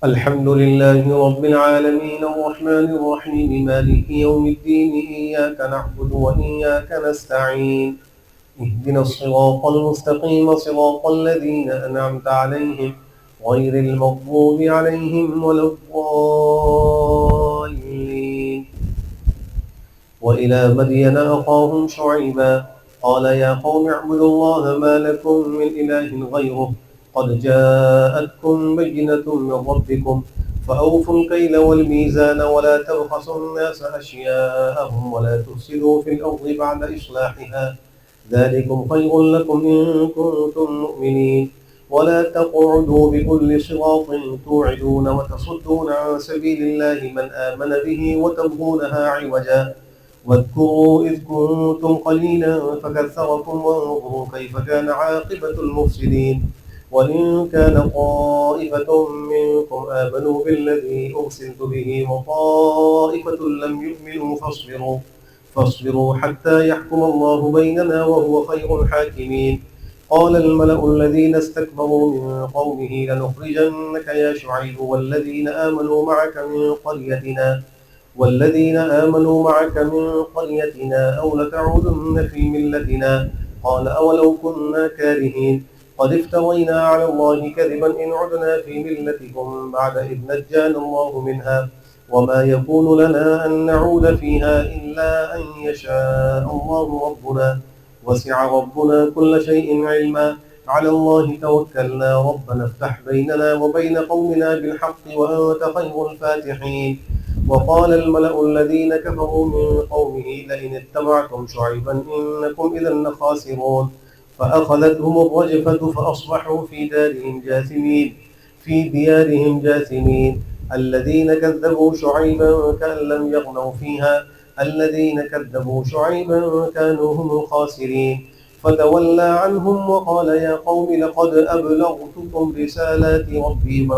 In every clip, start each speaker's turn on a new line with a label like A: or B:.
A: الحمد لله رب العالمين الرحمن الرحيم مالك يوم الدين إياك نعبد وإياك نستعين اهدنا الصراط المستقيم صراط الذين أنعمت عليهم غير المغضوب عليهم ولا الضالين. وإلى مدين أخاهم شعيبا قال يا قوم اعبدوا الله ما لكم من إله غيره قد جاءتكم بينة من ربكم فأوفوا الكيل والميزان ولا تبخسوا الناس أشياءهم ولا تفسدوا في الأرض بعد إصلاحها ذلكم خير لكم إن كنتم مؤمنين. ولا تقعدوا بكل صراط توعدون وتصدون عن سبيل الله من آمن به وتبغونها عوجا واذكروا إذ كنتم قليلا فكثركم وانظروا كيف كان عاقبة المفسدين. وإن كان طائفة منكم آمنوا بالذي أرسلت به وطائفة لم يؤمنوا فاصبروا حتى يحكم الله بيننا وهو خير الحاكمين. قال الملأ الذين استكبروا من قومه لنخرجنك يا شعيب والذين آمنوا معك من قريتنا أو لتعودن في ملتنا. قال أولو كنا كارهين قد افترينا على الله كذبا إن عدنا في ملتكم بعد إذ نجانا الله منها وما يكون لنا أن نعود فيها إلا أن يشاء الله ربنا وسع ربنا كل شيء علما. على الله توكلنا ربنا افتح بيننا وبين قومنا بالحق وأنت خير الفاتحين. وقال الملأ الذين كفروا من قومه لئن اتبعتم شعيبا إنكم إذا لخاسرون. فأخذتهم الرجفة فأصبحوا في ديارهم جاثمين. الذين كذبوا شعيبا كأن لم يغنوا فيها الذين كذبوا شعيبا كانوا هم الخاسرين. فتولى عنهم وقال يا قوم لقد أبلغتكم رسالات ربي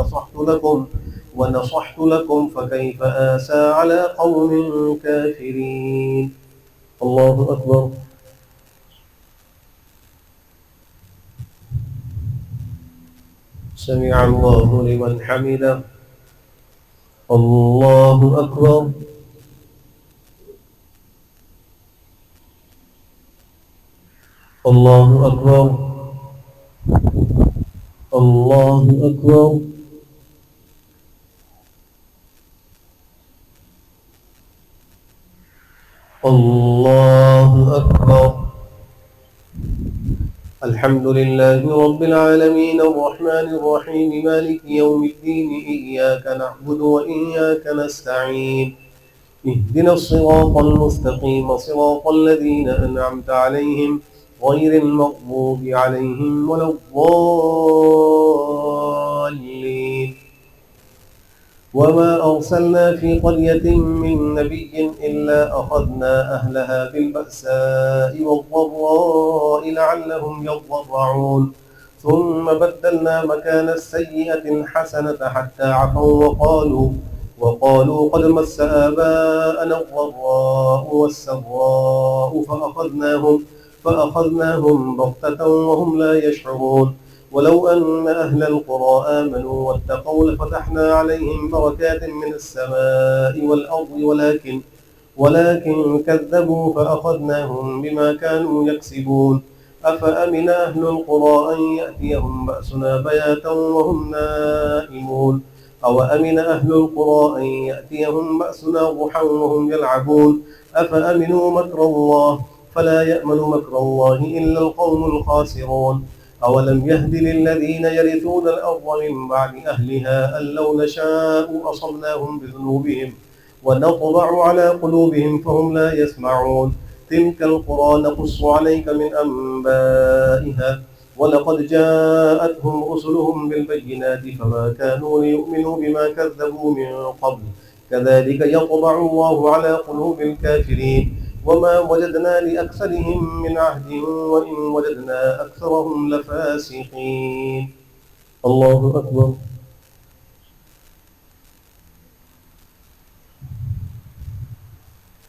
A: ونصحت لكم فكيف آسى على قوم كافرين. الله أكبر. سمع الله لمن حمده. الله أكبر. الله أكبر. الله أكبر. الله أكبر. الحمد لله رب العالمين الرحمن الرحيم مالك يوم الدين إياك نعبد وإياك نستعين اهدنا الصراط المستقيم صراط الذين أنعمت عليهم غير المغضوب عليهم ولا الضالين. وما أرسلنا في قرية من نبي إلا أخذنا أهلها بالبأساء والضراء لعلهم يضرعون ثم بدلنا مكان السيئة الحسنة حتى عفوا وقالوا قد مس آباءنا الضراء والسراء فأخذناهم بغتة وهم لا يشعرون. ولو أن أهل القرى آمنوا واتقوا لفتحنا عليهم بركات من السماء والأرض ولكن كذبوا فأخذناهم بما كانوا يكسبون. أفأمن أهل القرى أن يأتيهم بأسنا بياتا وهم نائمون أوأمن أهل القرى أن يأتيهم بأسنا ضحى وهم يلعبون. أفأمنوا مكر الله فلا يأمن مكر الله إلا القوم الخاسرون. أولم يهد للذين يرثون الأرض من بعد أهلها أن لو نشاء أصبناهم بذنوبهم ونطبع على قلوبهم فهم لا يسمعون. تلك القرى نقص عليك من أنبائها ولقد جاءتهم رسلهم بالبينات فما كانوا ليؤمنوا بما كذبوا من قبل كذلك يطبع الله على قلوب الكافرين. وما وجدنا لأكثرهم من عهد وإن وجدنا أكثرهم لفاسقين. الله أكبر.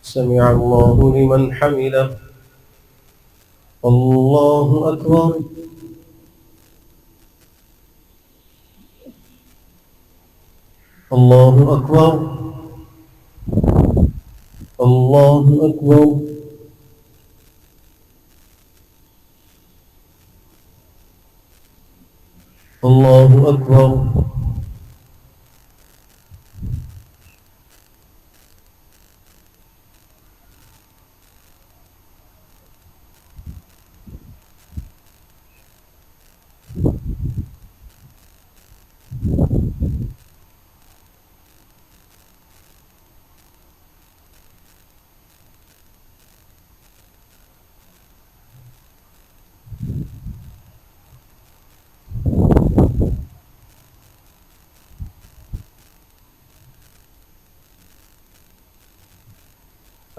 A: سمع الله لمن حمده. الله أكبر. الله أكبر. الله أكبر. الله أكبر.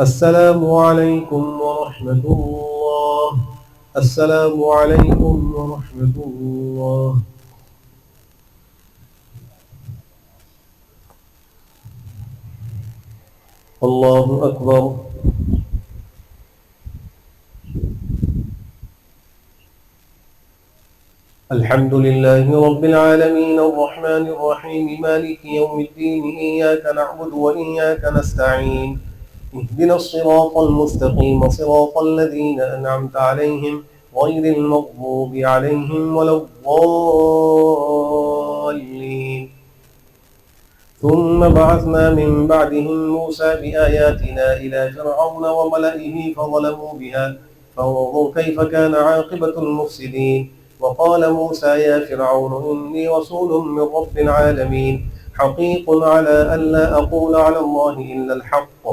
A: السلام عليكم ورحمة الله. السلام عليكم ورحمة الله. الله أكبر. الحمد لله رب العالمين الرحمن الرحيم مالك يوم الدين إياك نعبد وإياك نستعين اهدنا الصراط المستقيم صراط الذين أنعمت عليهم غير المغضوب عليهم ولا الضالين. ثم بعثنا من بعدهم موسى بآياتنا إلى فرعون وملئه فظلموا بها فانظر كيف كان عاقبة المفسدين. وقال موسى يا فرعون إني رسول من رب العالمين حقيق على ألا أقول على الله إلا الحق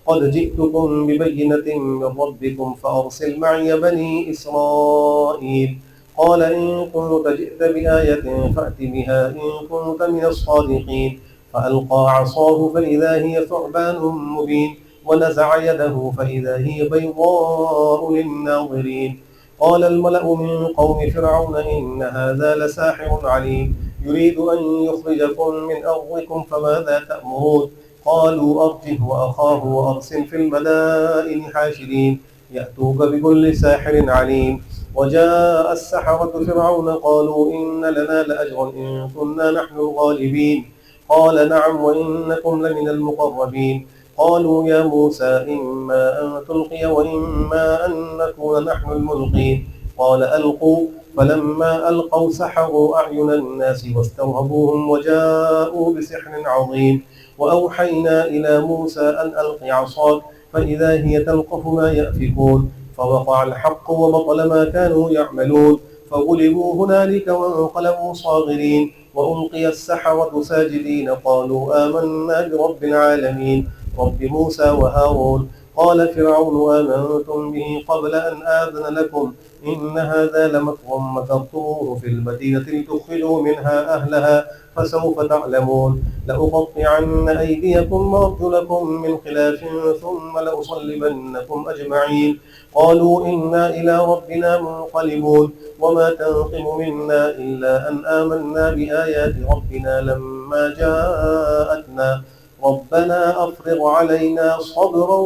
A: قد جئتكم ببينة من ربكم فأرسل معي بني إسرائيل. قال إن كنت جئت بآية فأت بها إن كنت من الصادقين. فألقى عصاه فإذا هي ثعبان مبين ونزع يده فإذا هي بيضاء للناظرين. قال الملأ من قوم فرعون إن هذا لساحر عليم يريد أن يخرجكم من أرضكم فماذا تأمرون. قالوا أرجه وأخاه وأرسل في المدائن حاشرين يأتوك بكل ساحر عليم. وجاء السحرة فرعون قالوا إن لنا لأجرا إن كنا نحن الغالبين. قال نعم وإنكم لمن المقربين. قالوا يا موسى إما أن تلقي وإما أن نكون نحن الملقين. قال ألقوا فلما ألقوا سحروا أعين الناس واسترهبوهم وجاءوا بسحر عظيم. وأوحينا إلى موسى أن ألق عصاك فإذا هي تلقف ما يأفكون. فوقع الحق وبطل ما كانوا يعملون فغلبوا هنالك وانقلبوا صاغرين. وألقي السحرة ساجدين قالوا آمنا برب العالمين رب موسى وهارون. قال فرعون آمنتم به قبل أن آذن لكم إن هذا لمكر مكرتموه في المدينة لتخرجوا منها أهلها فسوف تعلمون. لأقطعن أيديكم وأرجلكم من خلاف ثم لأصلبنكم أجمعين. قالوا إنا إلى ربنا منقلبون. وما تنقم منا إلا أن آمنا بآيات ربنا لما جاءتنا ربنا أفرغ علينا صبرا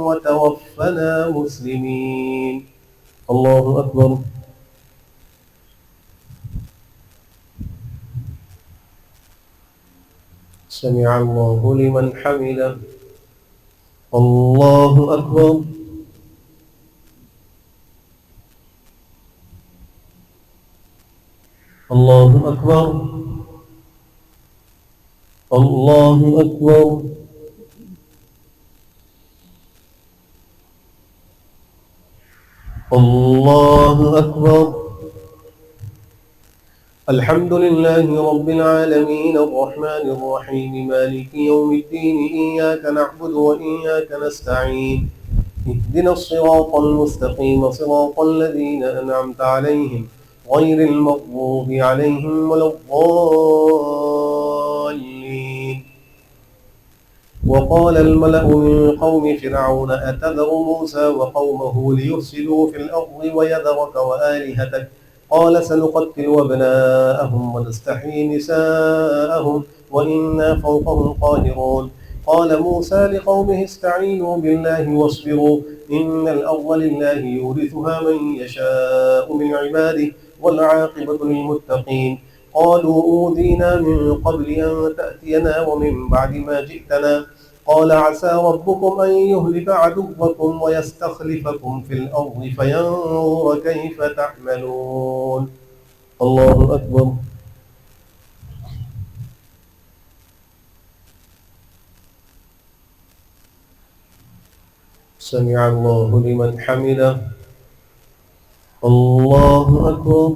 A: وتوفنا مسلمين. الله أكبر. سمع الله لمن حمده. الله أكبر. الله أكبر. الله أكبر. الله أكبر. الحمد لله رب العالمين الرحمن الرحيم مالك يوم الدين إياك نعبد وإياك نستعين اهدنا الصراط المستقيم صراط الذين أنعمت عليهم غير المغضوب عليهم ولا الضالين. وقال الملأ من قوم فرعون أتذر موسى وقومه ليفسدوا في الأرض ويذرك وآلهتك قال سنقتل أبناءهم ونستحيي نساءهم وإنا فوقهم قاهرون. قال موسى لقومه استعينوا بالله واصبروا إن الأرض لله يورثها من يشاء من عباده والعاقبة للمتقين. قالوا أوذينا من قبل أن تأتينا ومن بعد ما جئتنا قال عسى ربكم أن يهلك عدوكم ويستخلفكم في الأرض فينظر كيف تعملون. الله أكبر. سمع الله لمن حمده. الله أكبر.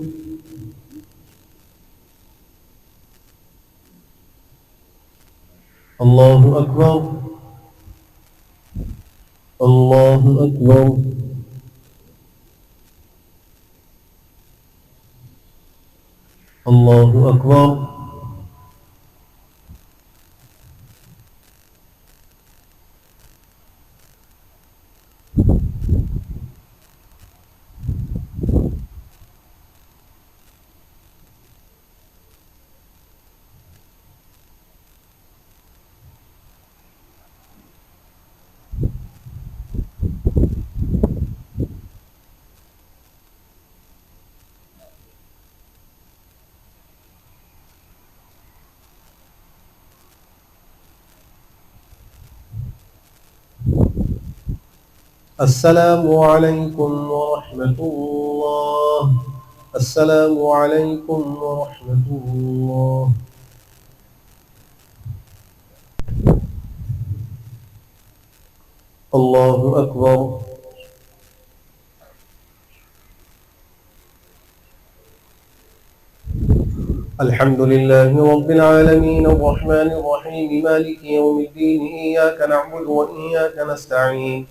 A: الله أكبر. الله أكبر. الله أكبر. السلام عليكم ورحمة الله. السلام عليكم ورحمة الله. الله أكبر. الحمد لله رب العالمين الرحمن الرحيم مالك يوم الدين إياك نعبد وإياك نستعين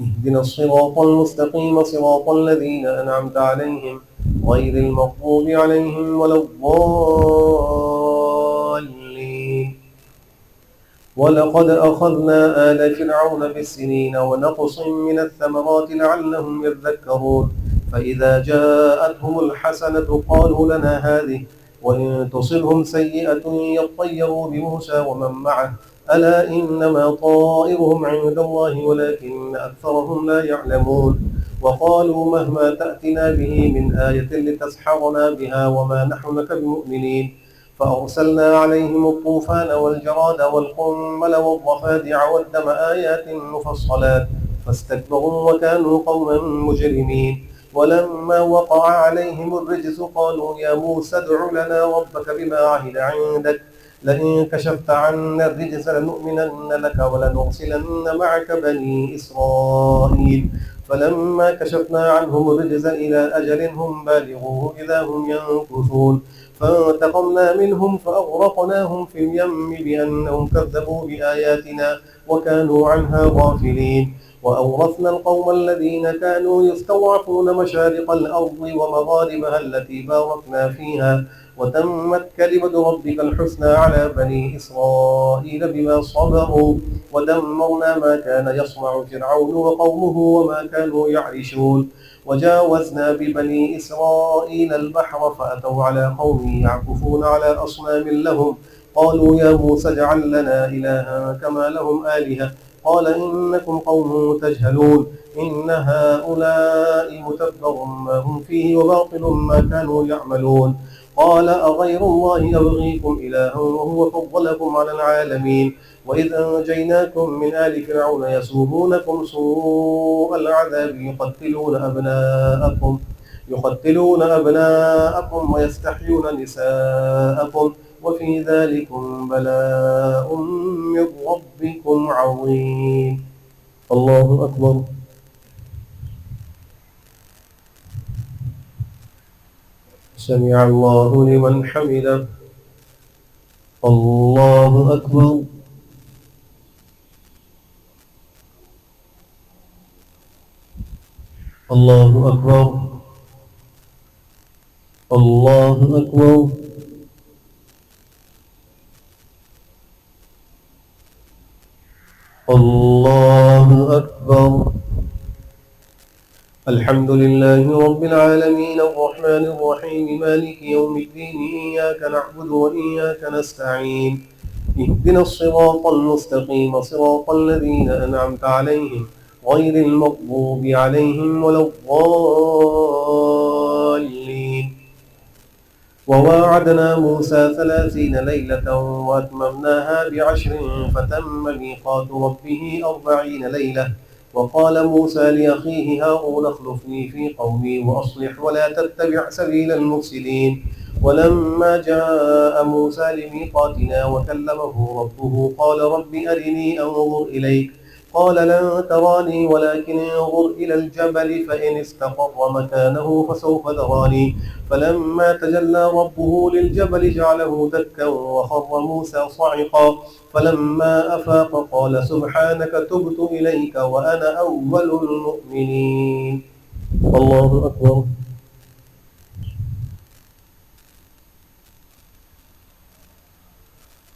A: اهدنا الصراط المستقيم صراط الذين أنعمت عليهم غير المغضوب عليهم ولا الضالين. ولقد أخذنا آل فرعون بالسنين ونقص من الثمرات لعلهم يذكرون فإذا جاءتهم الحسنة قالوا لنا هذه وإن تصبهم سيئة يطيروا بموسى ومن معه ألا إنما طائرهم عند الله ولكن أكثرهم لا يعلمون. وقالوا مهما تأتنا به من آية لتسحرنا بها وما نحن لك بمؤمنين فأرسلنا عليهم الطوفان والجراد والقمل والضفادع والدم آيات مفصلات فاستكبروا وكانوا قوما مجرمين. ولما وقع عليهم الرجز قالوا يا موسى ادع لنا ربك بما عهد عندك لئن كشفت عنا الرجز لنؤمنن لك ولنرسلن معك بني إسرائيل. فلما كشفنا عنهم الرجز إلى أجل هم بالغوه إذا هم ينكثون فانتقمنا منهم فأغرقناهم في اليم بأنهم كذبوا بآياتنا وكانوا عنها غافلين. وأورثنا القوم الذين كانوا يستضعفون مشارق الأرض ومغاربها التي باركنا فيها وتمت كلمة ربك الحسنى على بني إسرائيل بما صبروا ودمرنا ما كان يصنع فرعون وقومه وما كانوا يعرشون. وجاوزنا ببني إسرائيل البحر فأتوا على قوم يعكفون على أصنام لهم قالوا يا موسى اجعل لنا إلها كما لهم آلهة قال إنكم قوم تجهلون إن هؤلاء متبر ما هم فيه وباطل ما كانوا يعملون. قال أغير الله أبغيكم إلها وهو فضلكم على العالمين وإذ أنجيناكم من آل فرعون يسومونكم سوء العذاب يقتلون أبناءكم ويستحيون نساءكم وفي ذلكم بلاء من ربكم عظيم. الله أكبر. سمع الله لمن حمده. الله أكبر. الله أكبر. الله أكبر. الله أكبر. الحمد لله رب العالمين الرحمن الرحيم مالك يوم الدين إياك نعبد وإياك نستعين اهدنا الصراط المستقيم صراط الذين أنعمت عليهم غير المغضوب عليهم ولا الضالين. وواعدنا موسى 30 ليلة وأتممناها ب10 فتم ميقات ربه 40 ليلة. وقال موسى لأخيه هارون اخلفني في قومي وأصلح ولا تتبع سبيل المفسدين. ولما جاء موسى لميقاتنا وكلمه ربه قال رب أرني أنظر إليك قال لن تراني ولكن انظر إلى الجبل فإن استقر مكانه فسوف تراني. فلما تجلى ربه للجبل جعله دكا وخر موسى صعقا. فلما أفاق قال سبحانك تبت إليك وأنا أول المؤمنين. الله أكبر.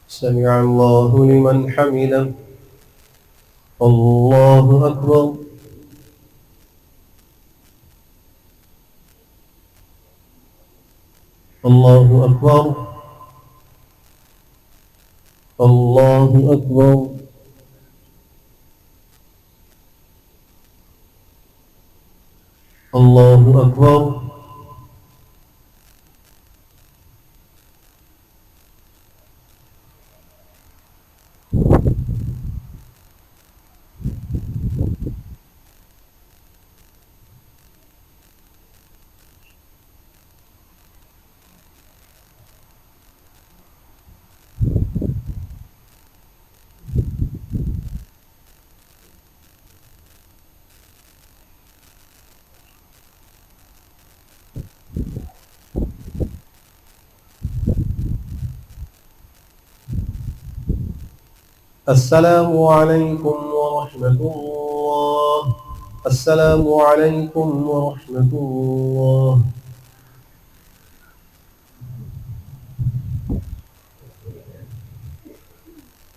A: سمع الله لمن حمده. الله أكبر. الله أكبر. الله أكبر. الله أكبر. السلام عليكم ورحمة الله. السلام عليكم ورحمة الله.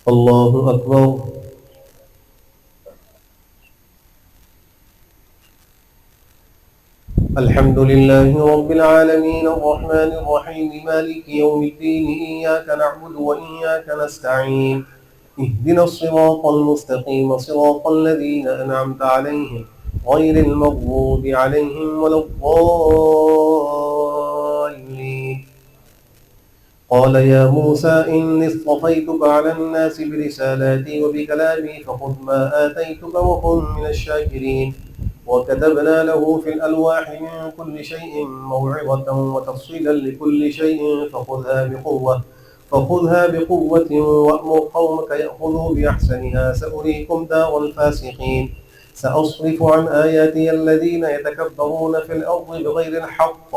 A: الله أكبر. الحمد لله رب العالمين الرحمن الرحيم مالك يوم الدين إياك نعبد وإياك نستعين اهدنا الصراط المستقيم صراط الذين أنعمت عليهم غير المغضوب عليهم ولا الضالين. قال يا موسى إني اصطفيتك على الناس برسالاتي وبكلامي فخذ ما آتيتك وكن من الشاكرين. وكتبنا له في الألواح من كل شيء موعظة وتفصيلا لكل شيء فخذها بقوة وأمر قومك يأخذوا بأحسنها سأريكم دار الفاسقين. سأصرف عن آياتي الذين يتكبرون في الأرض بغير الحق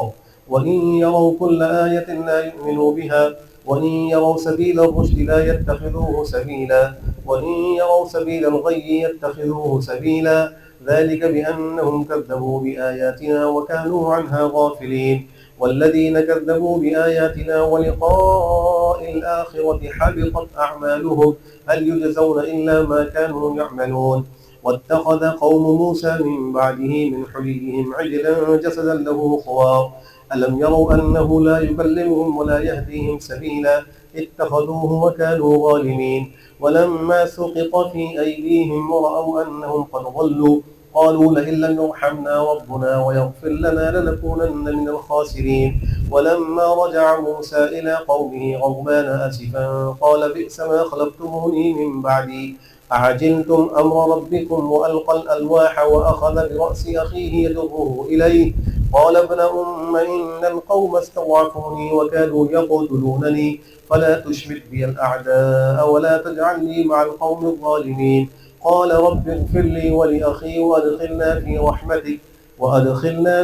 A: وإن يروا كل آية لا يؤمنوا بها وإن يروا سبيل الرشد لا يتخذوه سبيلا وإن يروا سبيل الغي يتخذوه سبيلا ذلك بأنهم كذبوا بآياتنا وكانوا عنها غافلين. والذين كذبوا بآياتنا ولقاء الآخرة حبطت أعمالهم هل يجزون إلا ما كانوا يعملون. واتخذ قوم موسى من بعده من حليهم عجلا جسدا له خوار ألم يروا أنه لا يكلمهم ولا يهديهم سبيلا اتخذوه وكانوا ظالمين. ولما سقط في أيديهم ورأوا أنهم قد ضلوا قالوا لئن لم يرحمنا ربنا ويغفر لنا لنكونن من الخاسرين. ولما رجع موسى إلى قومه غضبان أسفا قال بئس ما خلفتموني من بعدي أعجلتم أمر ربكم وألقى الألواح وأخذ برأس أخيه يجره إليه قال ابن أم إن القوم استضعفوني وكادوا يقتلونني فلا تشمت بي الأعداء ولا تجعلني مع القوم الظالمين. قال رب اغفر لي ولأخي وأدخلنا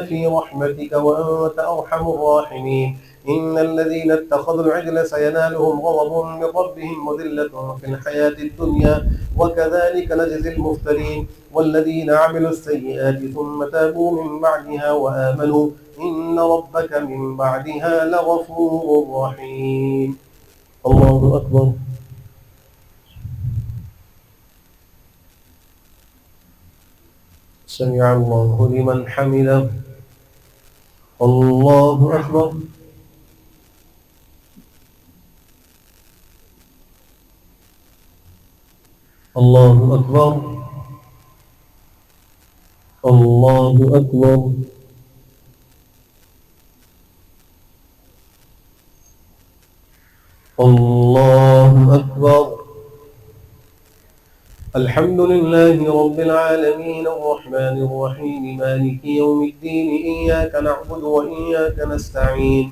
A: في رحمتك وأنت أرحم الراحمين. إن الذين اتخذوا العجل سينالهم غضب من ربهم وذلة في الحياة الدنيا وكذلك نجزي المفترين. والذين عملوا السيئات ثم تابوا من بعدها وآمنوا إن ربك من بعدها لغفور رحيم. الله أكبر. سمع الله لمن حمده. الله أكبر. الله أكبر. الله أكبر. الله أكبر. الحمد لله رب العالمين الرحمن الرحيم مالك يوم الدين إياك نعبد وإياك نستعين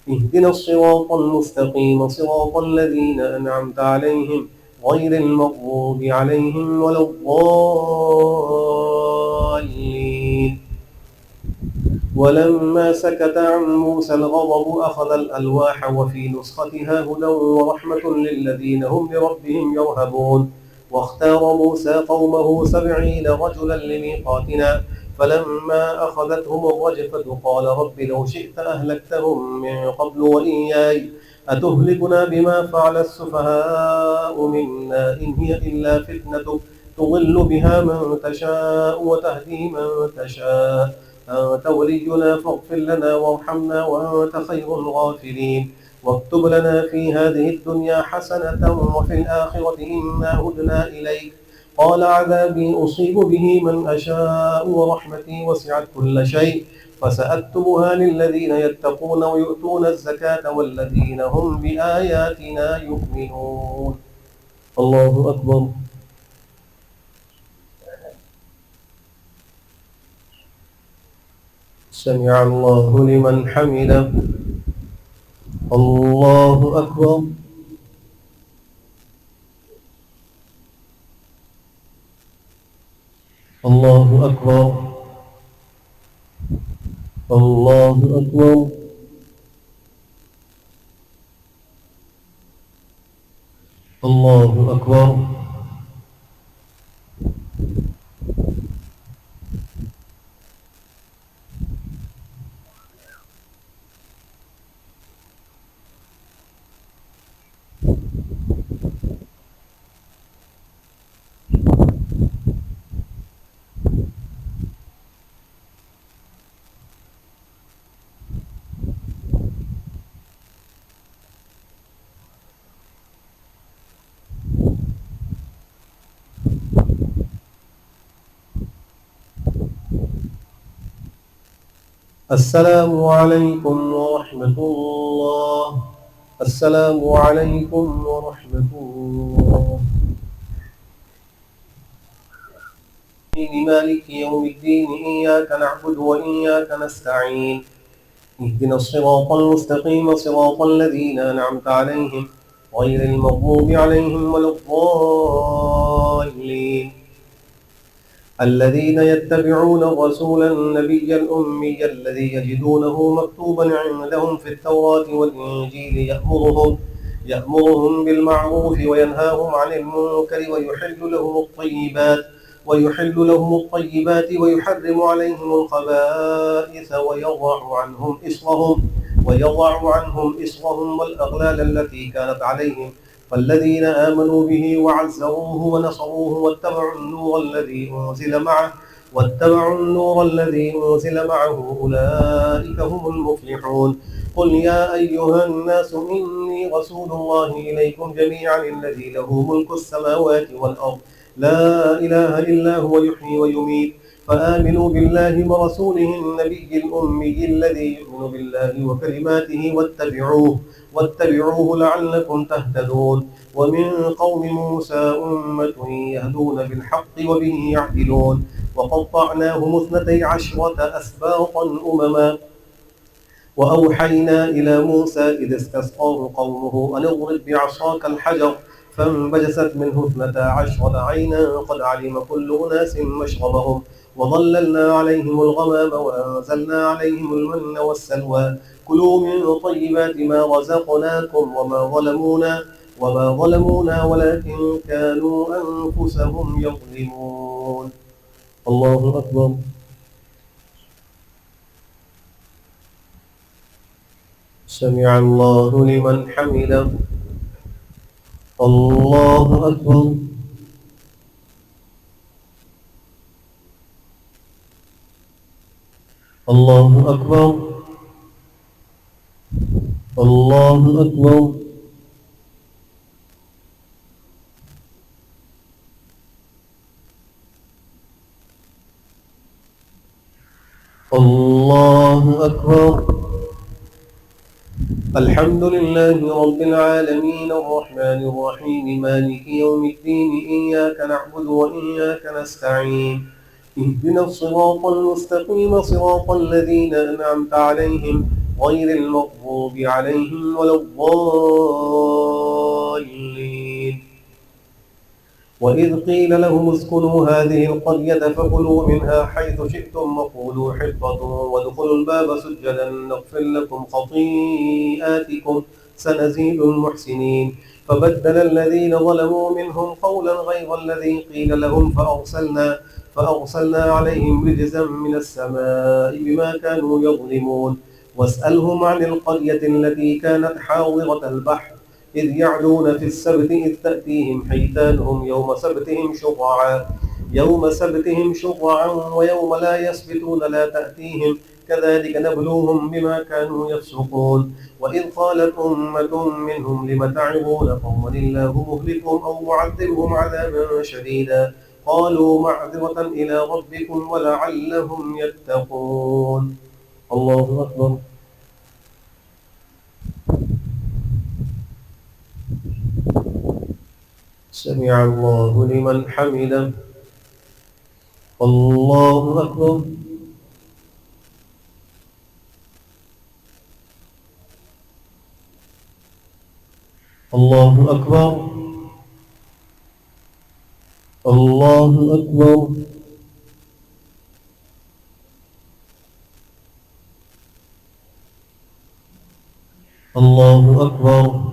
A: اهدنا الصراط المستقيم صراط الذين أنعمت عليهم غير المغضوب عليهم ولا الضالين. ولما سكت عن موسى الغضب أخذ الألواح وفي نسختها هدى ورحمة للذين هم لربهم يرهبون. واختار موسى قومه 70 رجلا لميقاتنا فلما أخذتهم الرجفة قال رب لو شئت أهلكتهم من قبل وإياي أتهلكنا بما فعل السفهاء منا إن هي إلا فتنتك تضل بها من تشاء وتهدي من تشاء أنت ولينا فاغفر لنا وارحمنا وأنت خير الغافرين. واكتب لنا في هذه الدنيا حسنة وفي الآخرة إنا هدنا إليك. قال عذابي أصيب به من أشاء ورحمتي وسعت كل شيء فسأكتبها للذين يتقون ويؤتون الزكاة والذين هم بآياتنا يؤمنون. الله أكبر. سمع الله لمن حمده. الله أكبر. الله أكبر. الله أكبر. الله أكبر. السلام عليكم ورحمة الله. السلام عليكم ورحمة الله. مالك يوم الدين إياك نعبد وإياك نستعين اهدنا الصراط المستقيم صراط الذين أنعمت عليهم غير المغضوب عليهم ولا الضالين. الذين يتبعون الرسول النبي الأمي الذي يجدونه مكتوبا عندهم في التوراة والإنجيل يأمرهم بالمعروف وينهاهم عن المنكر ويحل لهم الطيبات ويحرم عليهم الخبائث ويضع عنهم إصرهم والأغلال التي كانت عليهم فالذين آمنوا به وعزروه ونصروه واتبعوا النور الذي أنزل معه أولئك هم المفلحون. قل يا أيها الناس إني رسول الله إليكم جميعا الذي له ملك السماوات والأرض لا إله إلا هو يحيي ويميت فآمنوا بالله ورسوله النبي الأمي الذي يؤمن بالله وكلماته واتبعوه لعلكم تهتدون. ومن قوم موسى أمة يهدون بالحق وبه يعدلون وقطعناهم 12 أسباطا أمما وأوحينا إلى موسى إذ استسقاه قومه أن اضرب بعصاك الحجر فانبجست منه 12 عينا قد علم كل أناس مشربهم وظللنا عليهم الغمام وأنزلنا عليهم المن والسلوى كلوا من طيبات ما رزقناكم وما ظلمونا ولكن كانوا أنفسهم يظلمون. الله أكبر. سمع الله لمن حمده. الله أكبر. الله أكبر. الله أكبر. الله أكبر. الحمد لله رب العالمين الرحمن الرحيم مالك يوم الدين إياك نعبد وإياك نستعين اهدنا الصراط المستقيم صراط الذين أنعمت عليهم غير المغضوب عليهم ولا الضالين وإذ قيل لهم اسكنوا هذه القرية فكلوا منها حيث شئتم وقولوا حطة وادخلوا الباب سجدا نغفر لكم خطيئاتكم سنزيد المحسنين فبدل الذين ظلموا منهم قولا غير الذي قيل لهم فأرسلنا عليهم رجزا من السماء بما كانوا يظلمون واسألهم عن القرية التي كانت حاضرة البحر إذ يعدون في السبت إذ تأتيهم حيتانهم يوم سبتهم شرعا ويوم لا يسبتون لا تأتيهم كذلك نبلوهم بما كانوا يفسقون وإذ قالت أمة منهم لم تعظون قوما الله مهلكهم أو معذبهم عذابا شديدا قالوا معذرة إلى ربكم ولعلهم يتقون. الله أكبر. سمع الله لمن حمده. الله أكبر. الله أكبر. الله أكبر. الله أكبر.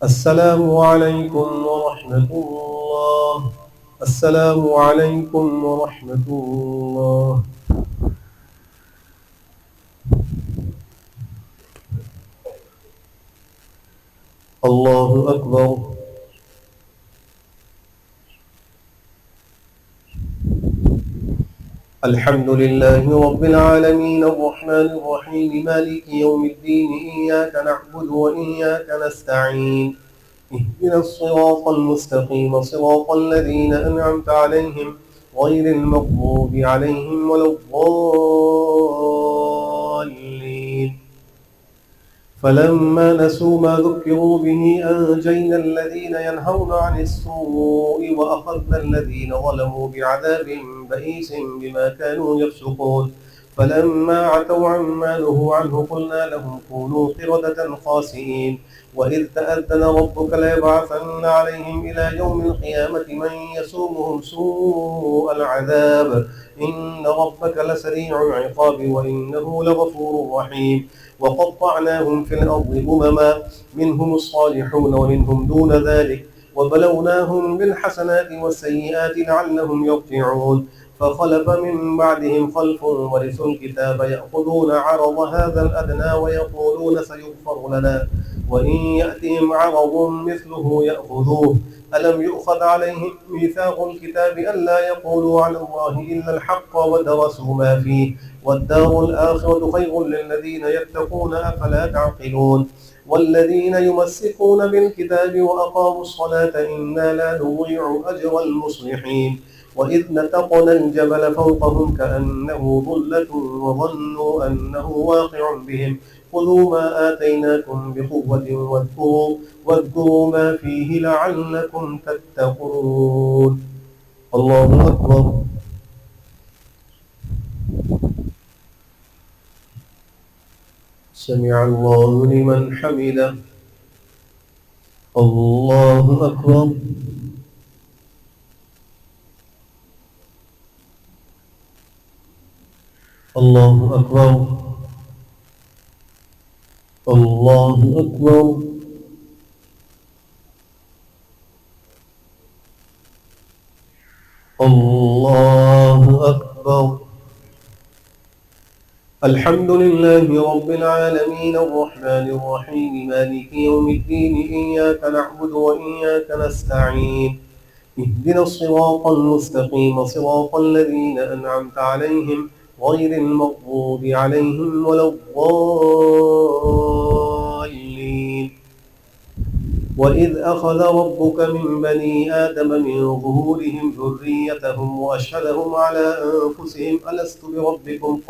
A: السلام عليكم ورحمة الله. السلام عليكم ورحمة الله. الله أكبر. الحمد لله رب العالمين الرحمن الرحيم مالك يوم الدين إياك نعبد وإياك نستعين اهدنا الصراط المستقيم صراط الذين أنعمت عليهم غير المغضوب عليهم ولا الضالين فلما نسوا ما ذكروا به أنجينا الذين ينهون عن السوء وأخذنا الذين ظلموا بعذاب بئيس بما كانوا يفسقون فلما عتوا عما نهوا عنه قلنا لهم كونوا قردة خاسئين وإذ تأذن ربك ليبعثن عليهم إلى يوم القيامة من يسومهم سوء العذاب إن ربك لسريع العقاب وإنه لغفور رحيم وقطعناهم في الأرض أمما منهم الصالحون ومنهم دون ذلك وبلوناهم بالحسنات والسيئات لعلهم يرجعون فخلف من بعدهم خلف ورثوا الكتاب يأخذون عرض هذا الأدنى ويقولون سيغفر لنا وإن يأتهم عرض مثله يأخذوه ألم يؤخذ عليهم ميثاق الكتاب ألا يقولوا على الله إلا الحق ودرسوا ما فيه والدار الآخرة خير للذين يتقون أفلا تعقلون والذين يمسكون بالكتاب وأقاموا الصلاة إنا لا نضيع أجر المصلحين وإذ نتقنا الجبل فوقهم كأنه ظلة وظنوا أنه واقع بهم خذوا ما آتيناكم بقوة واذكروا ما فيه لعلكم تتقون. الله أكبر. سمع الله لمن حمده. الله أكبر. الله أكبر. الله أكبر. أكبر. الحمد لله رب العالمين الرحمن الرحيم مالك يوم الدين إياك نعبد وإياك نستعين اهدنا الصراط المستقيم صراط الذين أنعمت عليهم غير المغضوب عليهم ولا الضالين. وإذ أخذ ربك من بني آدم من ظهورهم ذريتهم وأشهدهم على أنفسهم ألست بربكم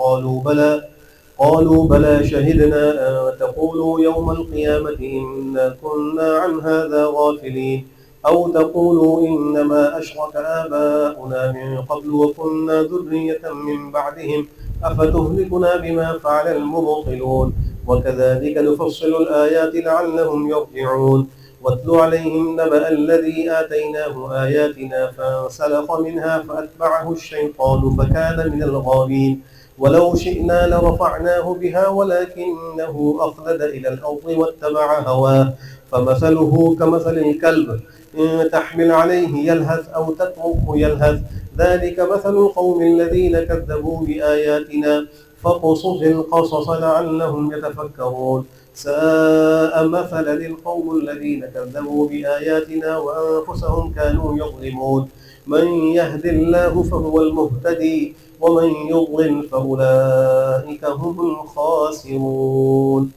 A: قالوا بلى شهدنا أن تقولوا يوم القيامة إنا كنا عن هذا غافلين أو تقولوا إنما أشرك آباؤنا من قبل وكنا ذرية من بعدهم أفتهلكنا بما فعل المبطلون وكذلك نفصل الآيات لعلهم يرجعون. واتل عليهم نبأ الذي آتيناه آياتنا فانسلخ منها فأتبعه الشيطان فكان من الغاوين ولو شئنا لرفعناه بها ولكنه أخلد إلى الأرض واتبع هواه فمثله كمثل الكلب إن تحمل عليه يلهث أو تتركه يلهث ذلك مثل القوم الذين كذبوا بآياتنا فاقصص القصص لعلهم يتفكرون. ساء مثلا للقوم الذين كذبوا بآياتنا وأنفسهم كانوا يظلمون. من يهد الله فهو المهتدي ومن يضلل فأولئك هم الخاسرون.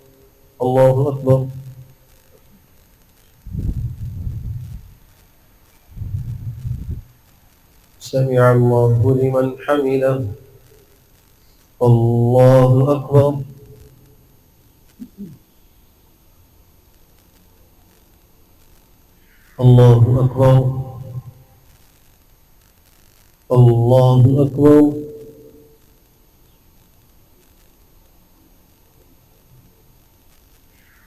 A: الله أكبر. سمع الله لمن حمده. الله أكبر. الله أكبر. الله أكبر.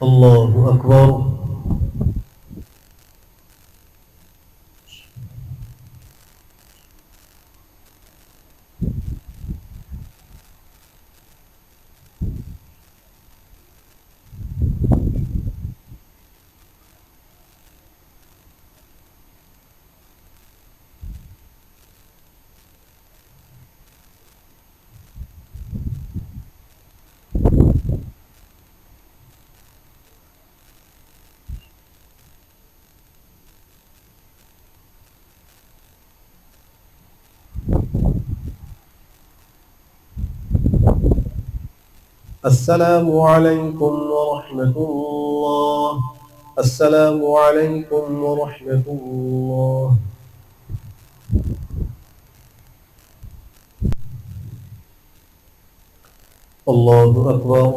A: الله أكبر. السلام عليكم ورحمة الله. السلام عليكم ورحمة الله. الله أكبر.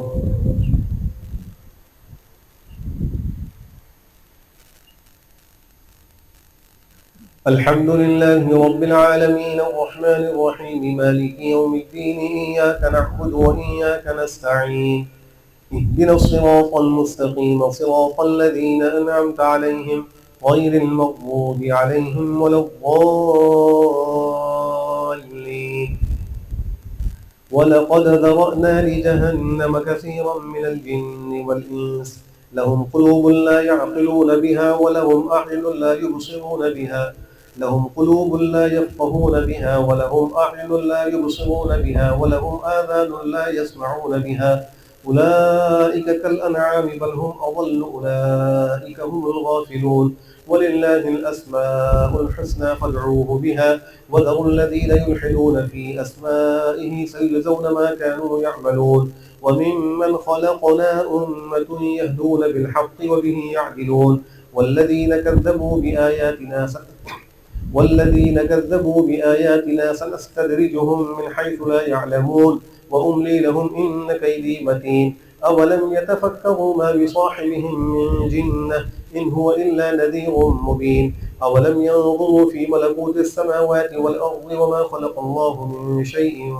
A: الحمد لله رب العالمين الرحمن الرحيم مالك يوم الدين إياك نعبد وإياك نستعين اهدنا الصراط المستقيم صراط الذين أنعمت عليهم غير المغضوب عليهم ولا الضالين. ولقد ذرأنا لجهنم كثيرا من الجن والإنس لهم قلوب لا يعقلون بها ولهم أعين لا يبصرون بها لهم قلوب لا يفقهون بها ولهم أعين لا يبصرون بها ولهم آذان لا يسمعون بها أولئك كالأنعام بل هم أضل أولئك هم الغافلون. ولله الأسماء الحسنى فادعوه بها وذروا الذين يلحدون في أسمائه سيجزون ما كانوا يعملون. وممن خلقنا أمة يهدون بالحق وبه يعدلون. والذين كذبوا بآياتنا سنستدرجهم من حيث لا يعلمون وأملي لهم إن كيدي متين. أولم يتفكروا ما بصاحبهم من جنة إن هو إلا نذير مبين. أولم ينظروا في ملكوت السماوات والأرض وما خلق الله من شيء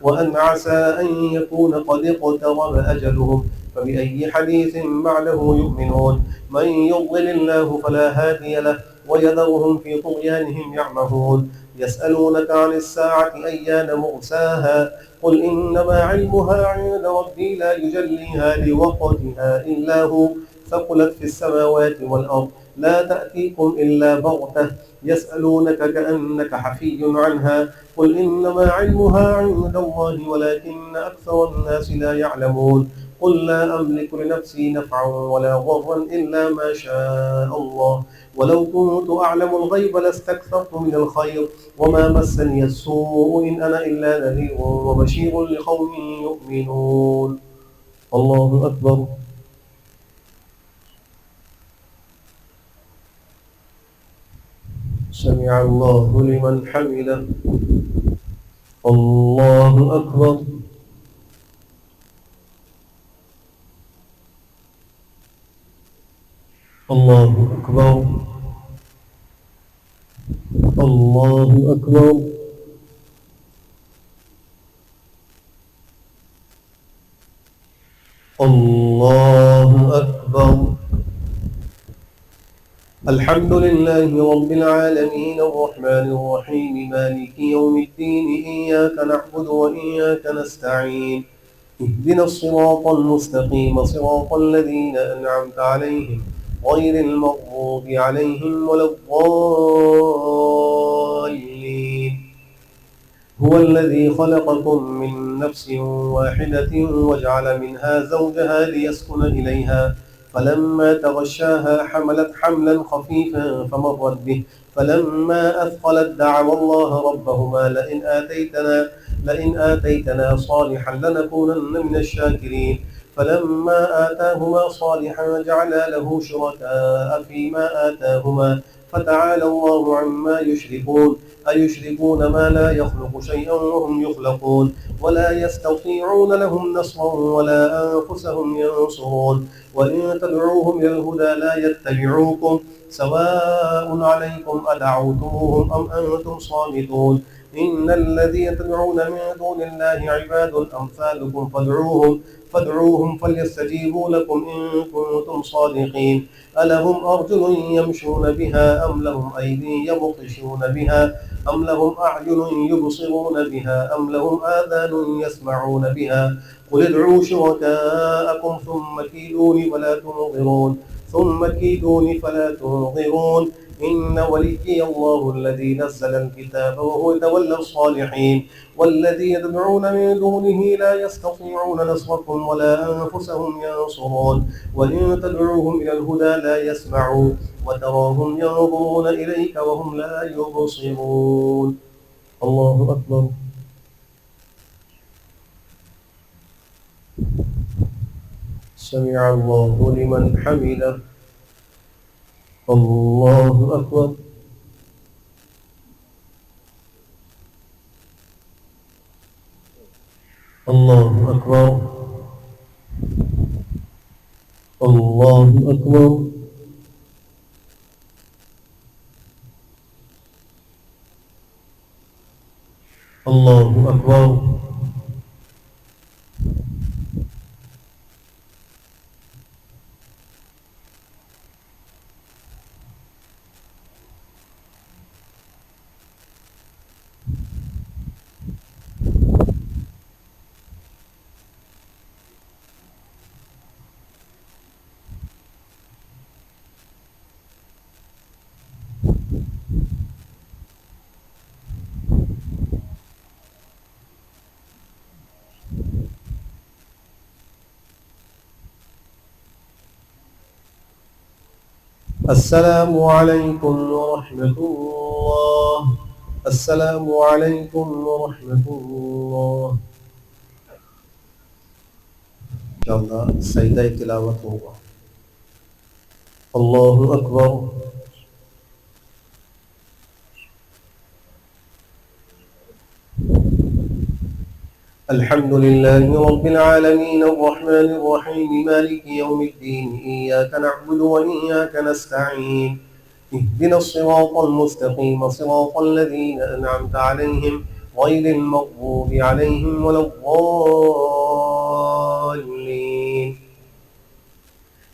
A: وأن عسى أن يكون قد اقترب أجلهم فبأي حديث بعده يؤمنون. من يضلل الله فلا هادي له ويذرهم في طغيانهم يعمهون. يسألونك عن الساعة أيان مرساها قل إنما علمها عند ربي لا يجليها لوقتها إلا هو ثقلت في السماوات والأرض لا تأتيكم إلا بغتة يسألونك كأنك حفي عنها قل إنما علمها عند الله ولكن أكثر الناس لا يعلمون قل لا أملك لنفسي نفعا ولا ضرا إلا ما شاء الله ولو كنت أعلم الغيب لاستكثرت من الخير وما مسني السوء إن أنا إلا نذير وبشير لقوم يؤمنون الله أكبر. سمع الله لمن حمده. الله أكبر. الله أكبر. الله أكبر. الله أكبر. الحمد لله رب العالمين الرحمن الرحيم مالك يوم الدين إياك نعبد وإياك نستعين اهدنا الصراط المستقيم صراط الذين أنعمت عليهم غير المغضوب عليهم ولا الضالين. هو الذي خلقكم من نفس واحدة وجعل منها زوجها ليسكن إليها فلما تغشاها حملت حملا خفيفا فمرت به فلما أثقلت دعوا الله ربهما لئن آتيتنا صالحا لنكونن من الشاكرين فلما آتاهما صالحا جعلا له شركاء فيما آتاهما فتعالى الله عما يشركون أيشركون ما لا يخلق شيئا وهم يخلقون ولا يستطيعون لهم نصرا ولا أنفسهم ينصرون وإن تدعوهم إلى الهدى لا يتبعوكم سواء عليكم أدعوتموهم أم أنتم صامتون إن الذين تدعون من دون الله عباد أمثالكم فادعوهم فليستجيبوا لكم إن كنتم صادقين ألهم أرجل يمشون بها أم لهم أيدي يبطشون بها أم لهم أعين يبصرون بها أم لهم آذان يسمعون بها قل ادعوا شركاءكم ثم كيدوني فلا تنظرون إن وليي الله الذي نزل الكتاب وهو يتولى الصالحين والذين تدعون من دونه لا يستطيعون نصركم ولا أنفسهم ينصرون وإن تدعوهم إلى الهدى لا يسمعون وتراهم ينظرون إليك وهم لا يبصرون. الله أكبر. سمع الله لمن حمده. الله أكبر. الله أكبر. الله أكبر. الله أكبر. السلام عليكم ورحمة الله. السلام عليكم ورحمة الله. इंशाअल्लाह सजदा तिलावत होगा. अल्लाहु अकबर. الحمد لله رب العالمين الرحمن الرحيم مالك يوم الدين إياك نعبد وإياك نستعين اهدنا الصراط المستقيم صراط الذين أنعمت عليهم غير المغضوب عليهم ولا الضالين.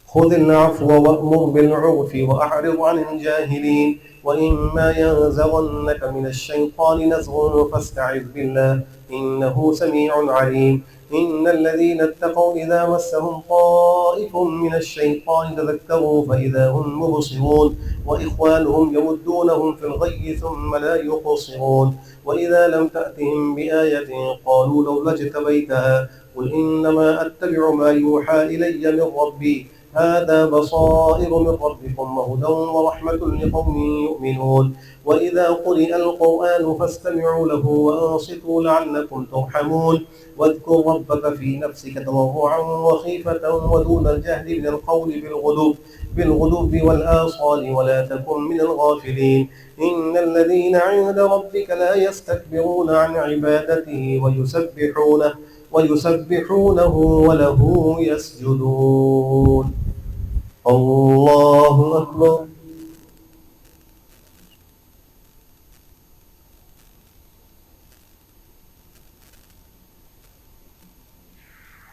A: خذ العفو وأمر بالعرف وأعرض عن الجاهلين وإما ينزغنك من الشيطان نزغ فاستعذ بالله إنه سميع عليم. إن الذين اتقوا إذا مسهم طائف من الشيطان تذكروا فإذا هم مبصرون وإخوانهم يمدونهم في الغي ثم لا يقصرون وإذا لم تأتهم بآية قالوا لولا اجتبيتها قل إنما أتبع ما يوحى إلي من ربي هذا بصائر من ربكم وهدى ورحمة لقوم يؤمنون وإذا قرئ القرآن فاستمعوا له وأنصتوا لعلكم ترحمون واذكر ربك في نفسك تضرعا وخيفة ودون الجهل من القول بالغدو والآصال ولا تكن من الغافلين إن الذين عند ربك لا يستكبرون عن عبادته ويسبحونه وله يسجدون الله أكبر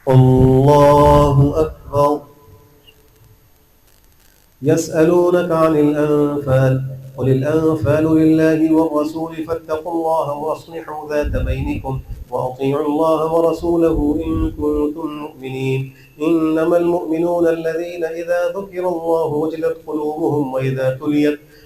A: الله أكبر يسألونك عن الأنفال قل الأنفال لله والرسول فاتقوا الله وأصلحوا ذات بينكم وأطيعوا الله ورسوله إن كنتم مؤمنين إنما المؤمنون الذين إذا ذكر الله وجلت قلوبهم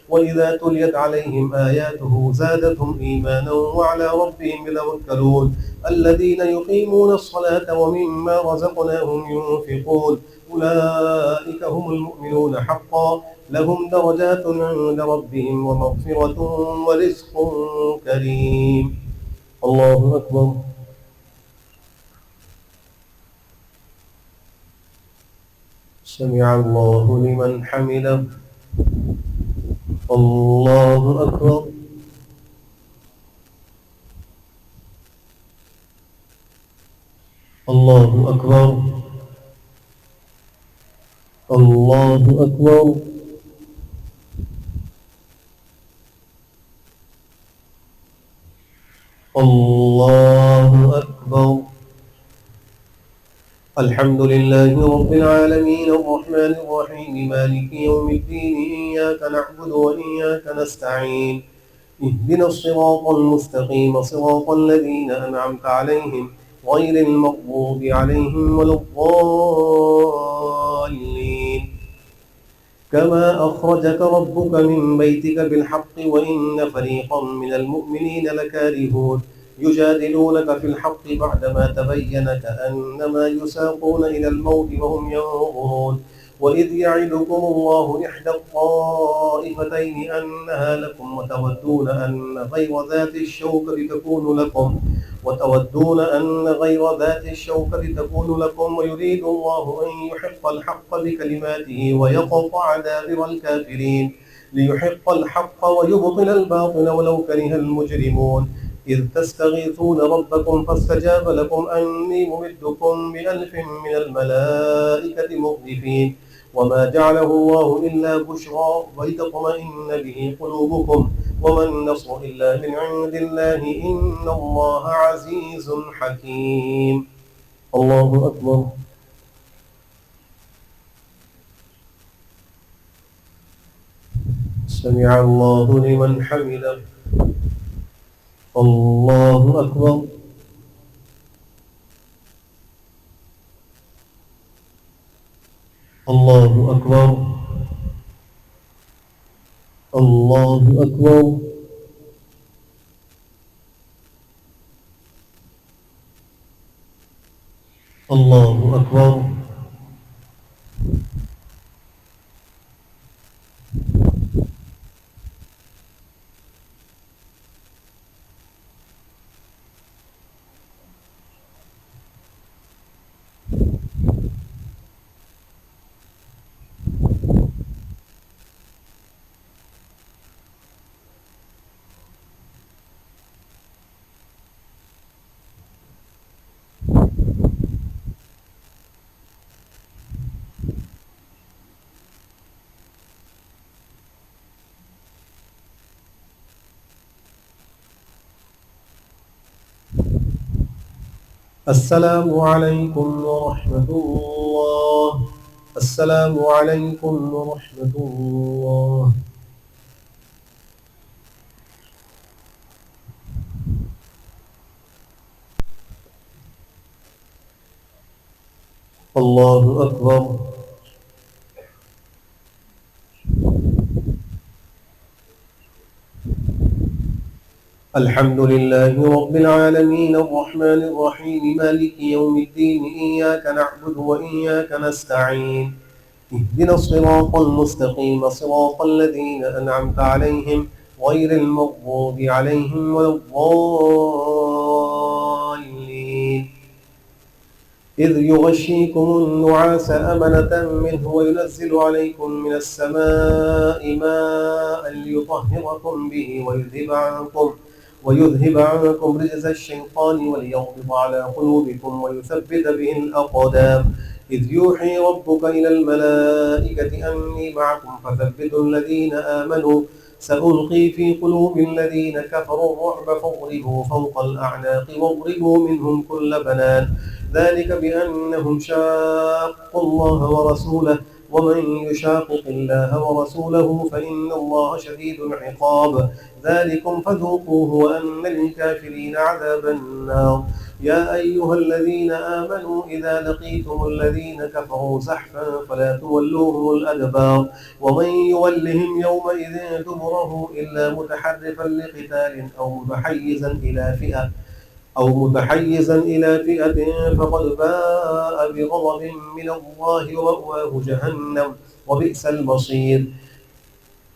A: وإذا تليت عليهم آياته زادتهم إيمانا وعلى ربهم يتوكلون الذين يقيمون الصلاة ومما رزقناهم ينفقون أولئك هم المؤمنون حقا لهم درجات عند ربهم ومغفرة ورزق كريم الله أكبر سمع الله لمن حمده الله أكبر الله أكبر الله أكبر الله أكبر الحمد لله رب العالمين الرحمن الرحيم مالك يوم الدين إياك نعبد وإياك نستعين اهدنا الصراط المستقيم صراط الذين أنعمت عليهم غير المغضوب عليهم ولا الضالين كما أخرجك ربك من بيتك بالحق وإن فريقا من المؤمنين لكارهون يجادلونك في الحق بعدما تبين كأنما يساقون إلى الموت وهم ينظرون وإذ يعدكم الله إحدى الطائفتين أنها لكم وتودون أن غير ذات الشوكة تكون لكم ويريد الله أن يحق الحق بكلماته ويقطع دابر الكافرين ليحق الحق ويبطل الباطل ولو كره المجرمون إذ تستغيثون ربكم فاستجاب لكم أني ممدكم ب1000 من الملائكة مردفين وما جعله الله إلا بشرى ولتطمئن به قلوبكم وما النصر إلا من عند الله إن الله عزيز حكيم الله أكبر سمع الله لمن حمده الله أكبر الله أكبر الله أكبر الله أكبر السلام عليكم ورحمة الله السلام عليكم ورحمة الله الله أكبر. الحمد لله رب العالمين الرحمن الرحيم مالك يوم الدين إياك نعبد وإياك نستعين اهدنا الصراط المستقيم صراط الذين أنعمت عليهم غير المغضوب عليهم ولا الضالين إذ يغشيكم النعاس أمنة منه وينزل عليكم من السماء ماء ليطهركم به ويذهب عنكم رجز الشيطان وليغضب على قلوبكم ويثبت به الأقدام إذ يوحي ربك إلى الملائكة أني معكم فثبتوا الذين آمنوا سألقي في قلوب الذين كفروا الرعب فاضربوا فوق الأعناق واضربوا منهم كل بنان ذلك بأنهم شاقوا الله ورسوله ومن يشاقق الله ورسوله فإن الله شديد العقاب ذلكم فذوقوه وأن للكافرين عذاب النار يا أيها الذين آمنوا إذا لقيتم الذين كفروا زحفا فلا تولوهم الأدبار ومن يولهم يومئذ دبره إلا متحرفا لقتال أو متحيزا إلى فئة فقد باء بغضب من الله ومأواه جهنم وبئس المصير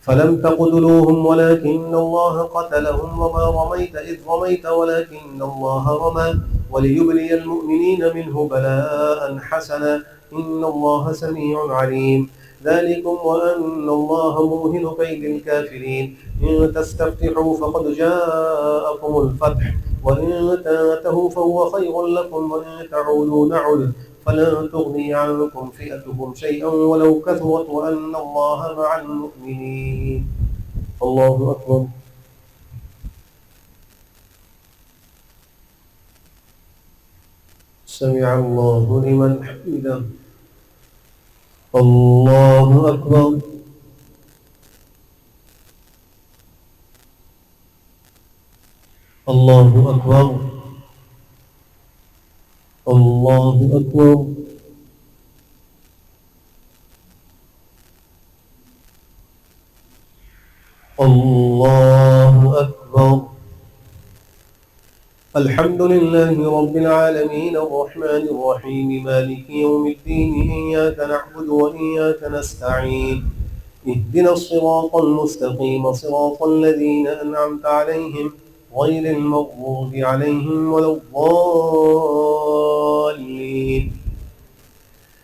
A: فلم تقتلوهم ولكن الله قتلهم وما رميت إذ رميت ولكن الله رمى وليبلي المؤمنين منه بلاء حسنا إن الله سميع عليم ذلكم وأن الله موهن كيد الكافرين إن تستفتحوا فقد جاءكم الفتح وإن تنتهوا فهو خير لكم وإن تعودوا نعد فلن تغني عنكم فئتكم شيئا ولو كثرت وأن الله مع المؤمنين الله أكبر. سمع الله لمن حمده. الله أكبر. الله أكبر. الله أكبر. الله أكبر. الحمد لله رب العالمين الرحمن الرحيم مالك يوم الدين إياك نعبد وإياك نستعين اهدنا الصراط المستقيم صراط الذين أنعمت عليهم غير المغضوب عليهم ولا الضالين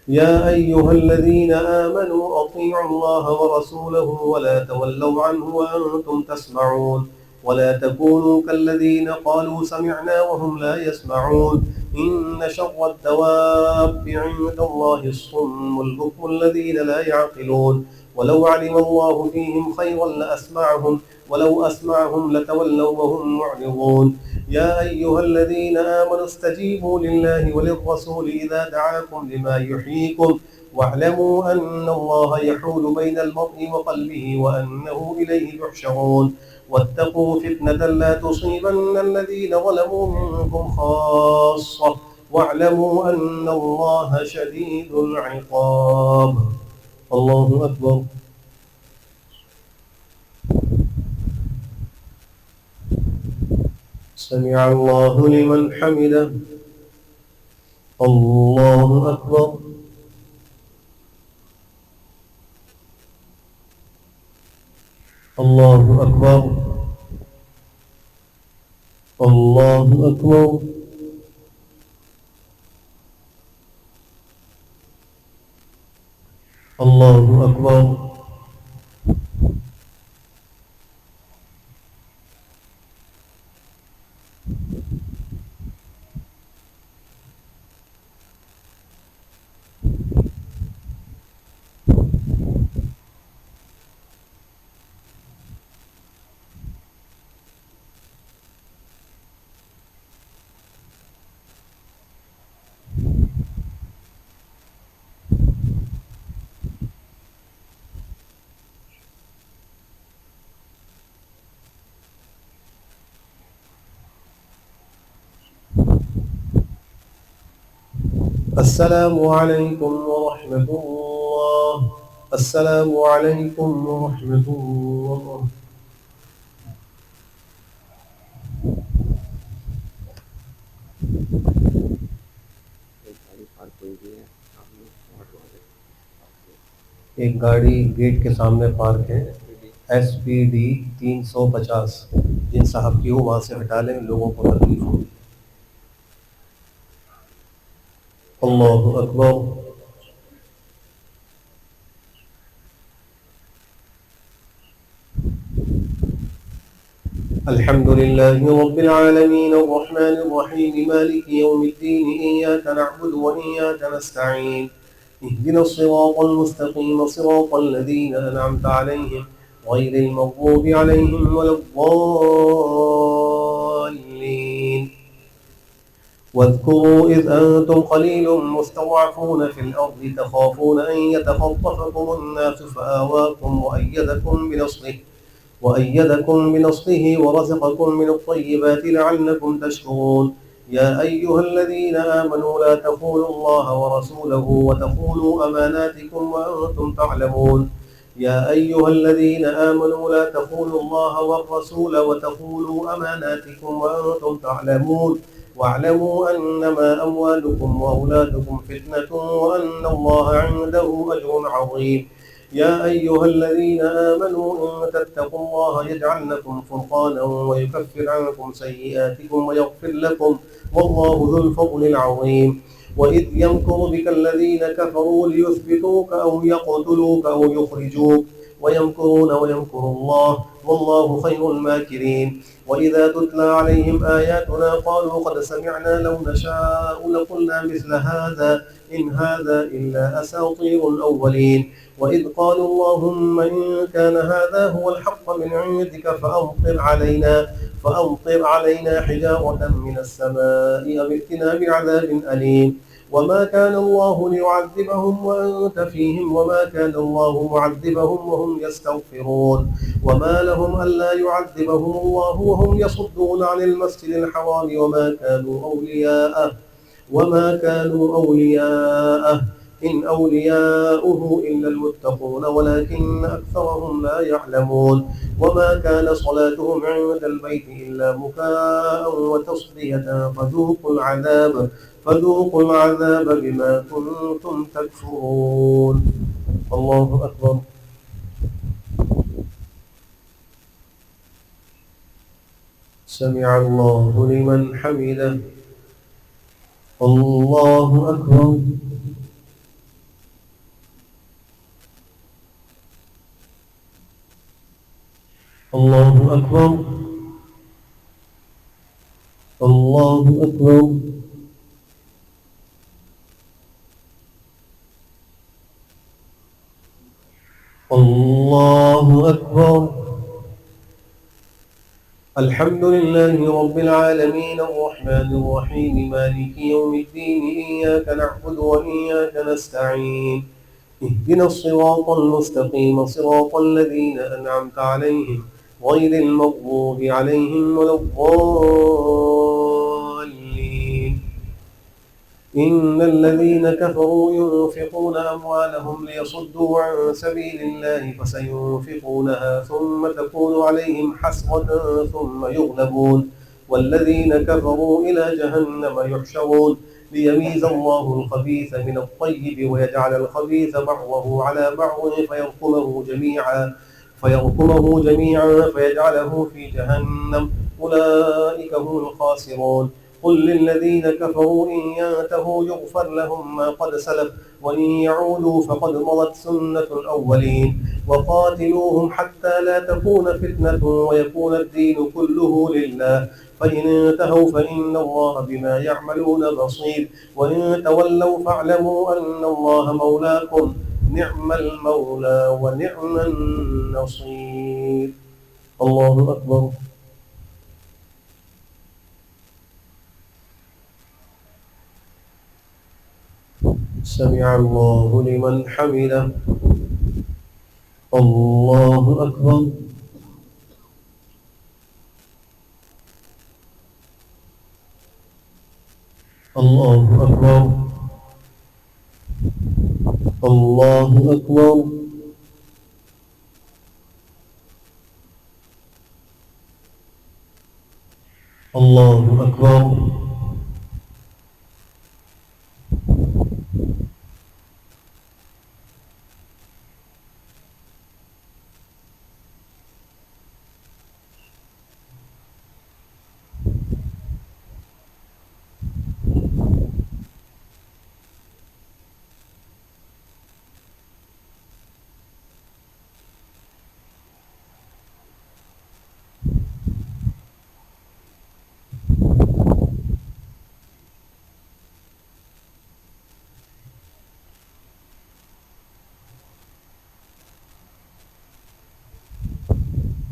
A: يا أيها الذين آمنوا أطيعوا الله ورسوله ولا تولوا عنه وأنتم تسمعون ولا تكونوا كالذين قالوا سمعنا وهم لا يسمعون إن شر الدواب عند الله الصم البكم الذين لا يعقلون ولو علم الله فيهم خيرا لأسمعهم ولو أسمعهم لتولوا وهم معرضون يا أيها الذين آمنوا استجيبوا لله وللرسول إذا دعاكم لما يحييكم واعلموا أن الله يحول بين المرء وقلبه وأنه إليه تحشرون واتقوا فتنة لا تصيبن الذين ظلموا منكم خاصة واعلموا أن الله شديد العقاب. الله أكبر. سمع الله لمن حمده. الله أكبر. الله أكبر. الله أكبر. الله أكبر. السلام عليكم ورحمة الله. السلام عليكم ورحمة الله. एक गाड़ी गेट के सामने पार्क है, SPD 350। जिन साहब की हो वहाँ से हटा लें, लोगों को तकलीफ हो। अल्लाहु अकबर। الحمد لله رب العالمين الرحمن الرحيم مالك يوم الدين إياك نعبد وإياك نستعين اهدنا الصراط المستقيم صراط الذين أنعمت عليهم غير المغضوب عليهم ولا الضالين. واذكروا إذ أنتم قليل مستضعفون في الأرض تخافون أن يتخطفكم الناس فآواكم وأيدكم بنصره ورزقكم من الطيبات لعلكم تشكرون. يا أيها الذين آمنوا لا تخونوا الله ورسوله وتخونوا أماناتكم وأنتم تعلمون. يا أيها الذين آمنوا لا تخونوا الله والرسول وتخونوا أماناتكم وأنتم تعلمون. واعلموا أنما أموالكم وأولادكم فتنة وأن الله عنده أجر عظيم. يا أيها الذين آمنوا إن تتقوا الله يجعل لكم فرقانا ويكفر عنكم سيئاتكم ويغفر لكم والله ذو الفضل العظيم. وإذ يمكر بك الذين كفروا ليثبتوك أو يقتلوك أو يخرجوك ويمكرون ويمكر الله والله خير الماكرين. وإذا تتلى عليهم آياتنا قالوا قد سمعنا لو نشاء لقلنا مثل هذا إن هذا إلا أساطير الأولين. وإذ قالوا اللهم إن كان هذا هو الحق من عندك فأمطر علينا حجارة من السماء أو ائتنا بعذاب أليم. وما كان الله ليعذبهم وأنت فيهم وما كان الله معذبهم وهم يستغفرون. وما لهم ألا يعذبهم الله وهم يصدون عن المسجد الحرام وما كانوا أولياءه إن أولياؤه إلا المتقون ولكن أكثرهم لا يعلمون. وما كان صلاتهم عند البيت إلا مكاء وتصدية فذوقوا العذاب بما كنتم تكفرون. الله أكبر. سمع الله لمن حمده. الله أكبر. الله أكبر. الله أكبر. الله أكبر. الحمد لله رب العالمين الرحمن الرحيم مالك يوم الدين إياك نعبد وإياك نستعين اهدنا الصراط المستقيم صراط الذين أنعمت عليهم غير المغضوب عليهم ولا الضالين. إن الذين كفروا ينفقون أموالهم ليصدوا عن سبيل الله فسينفقونها ثم تكون عليهم حسرة ثم يغلبون والذين كفروا إلى جهنم يحشرون ليميز الله الخبيث من الطيب ويجعل الخبيث بعضه على بعض فيركمه جميعا فيجعله في جهنم أولئك هم الخاسرون. قل للذين كفروا إن ينتهوا يغفر لهم ما قد سلف وإن يعودوا فقد مضت سنة الأولين. وقاتلوهم حتى لا تكون فتنة ويكون الدين كله لله فإن انتهوا فإن الله بما يعملون بصير وإن تولوا فاعلموا أن الله مولاكم نعم المولى ونعم النصير. الله أكبر. سمع الله لمن حمده. الله أكبر. الله أكبر. الله أكبر. الله أكبر.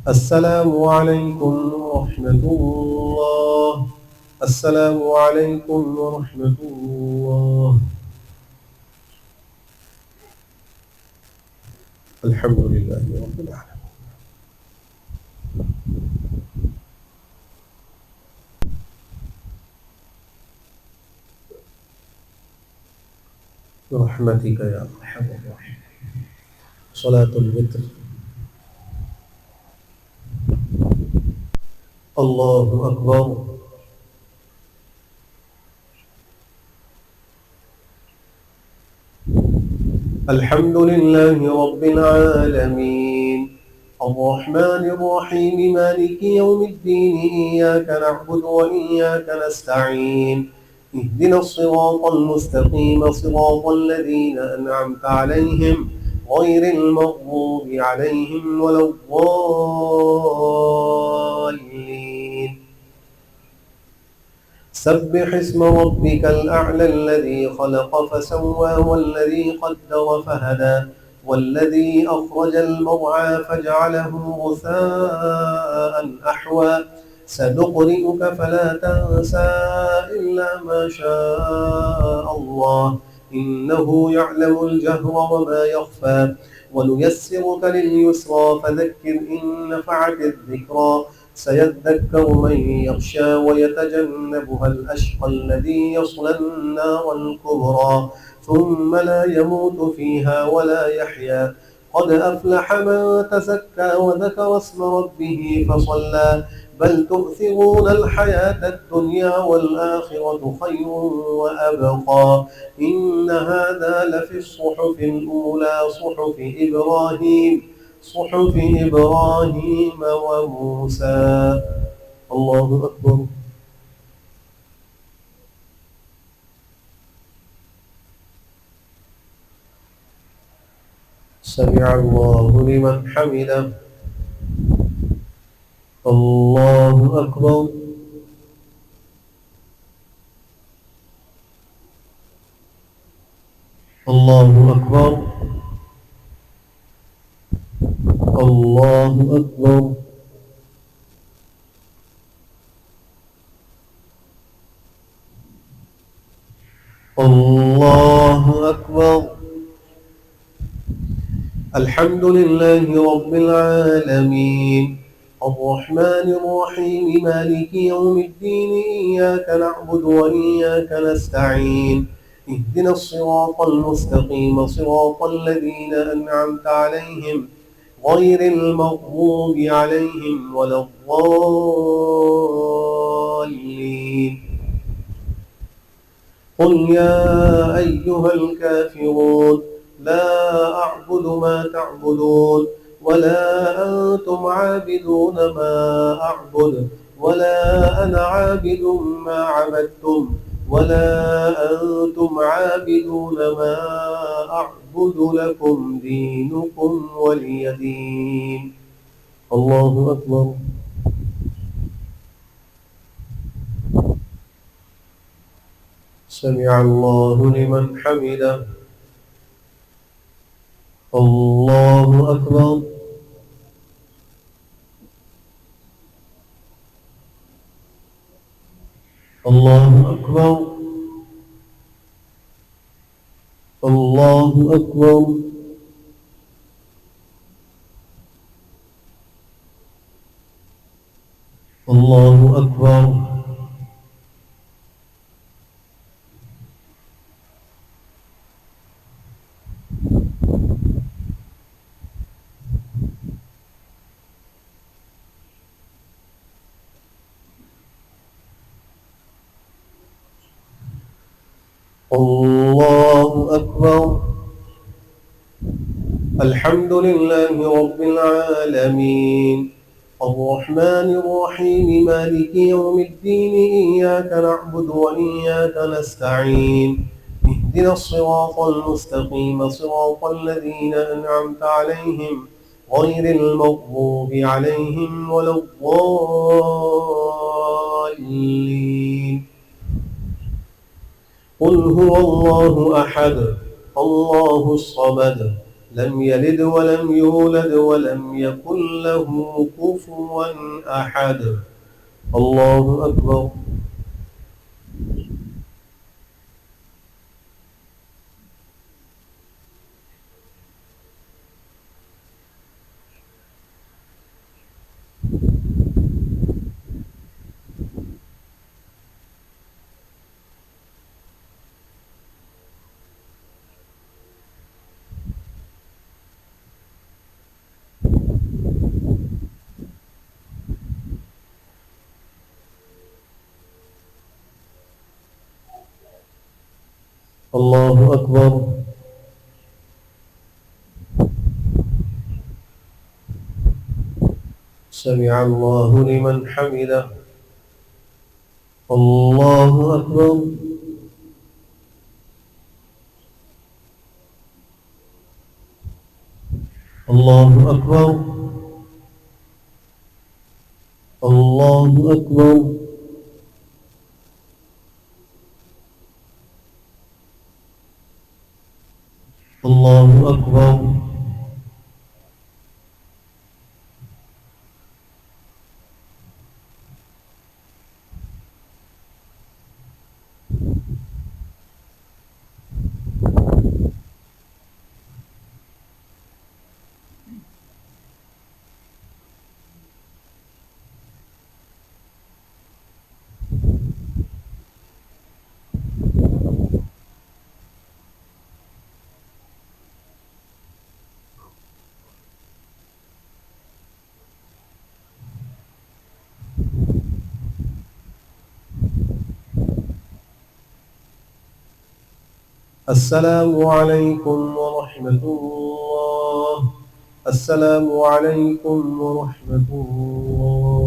A: السلام عليكم ورحمة الله. السلام عليكم ورحمة الله. الحمد لله رب العالمين. برحمتك يا أرحم الراحمين. صلاة الوتر. الله أكبر. الحمد لله رب العالمين الرحمن الرحيم مالك يوم الدين إياك نعبد وإياك نستعين اهدنا الصراط المستقيم صراط الذين أنعمت عليهم غير المغضوب عليهم ولا الضالين. سبح اسم ربك الأعلى الذي خلق فسوى والذي قدر فهدى والذي أخرج المرعى فجعله غثاء أحوى سنقرئك فلا تنسى إلا ما شاء الله إنه يعلم الجهر وما يخفى ونيسرك لليسرى فذكر إن نفعت الذكرى سيذكر من يخشى ويتجنبها الأشقى الذي يصلى النار الكبرى ثم لا يموت فيها ولا يحيا قد أفلح من تزكى وذكر اسم ربه فصلى بل تؤثرون الحياة الدنيا والآخرة خير وأبقى إن هذا لفي الصحف الأولى صحف إبراهيم وموسى. الله أكبر. سمع الله لمن حمده. الله أكبر. الله أكبر. الله أكبر. الله أكبر. الحمد لله رب العالمين الرحمن الرحيم مالك يوم الدين إياك نعبد وإياك نستعين اهدنا الصراط المستقيم صراط الذين أنعمت عليهم غير المغضوب عليهم ولا الضالين. قل يا أيها الكافرون لا أعبد ما تعبدون ولا أنتم عابدون ما أعبد ولا أنا عابد ما عبدتم ولا أنتم عابدون ما أعبد لكم دينكم ولي دين. الله أكبر. سمع الله لمن حمده. الله أكبر. الله أكبر. الله أكبر. الله أكبر. الله أكبر. الحمد لله رب العالمين الرحمن الرحيم مالك يوم الدين إياك نعبد وإياك نستعين اهدنا الصراط المستقيم صراط الذين أنعمت عليهم غير المغضوب عليهم ولا الضالين. قل هو الله أحد الله الصمد لم يلد ولم يولد ولم يكن له كفوا أحد. الله أكبر. الله أكبر. سمع الله لمن حمده. الله أكبر. الله أكبر. الله أكبر. الله أكبر. السلام عليكم ورحمة الله. السلام عليكم ورحمة الله.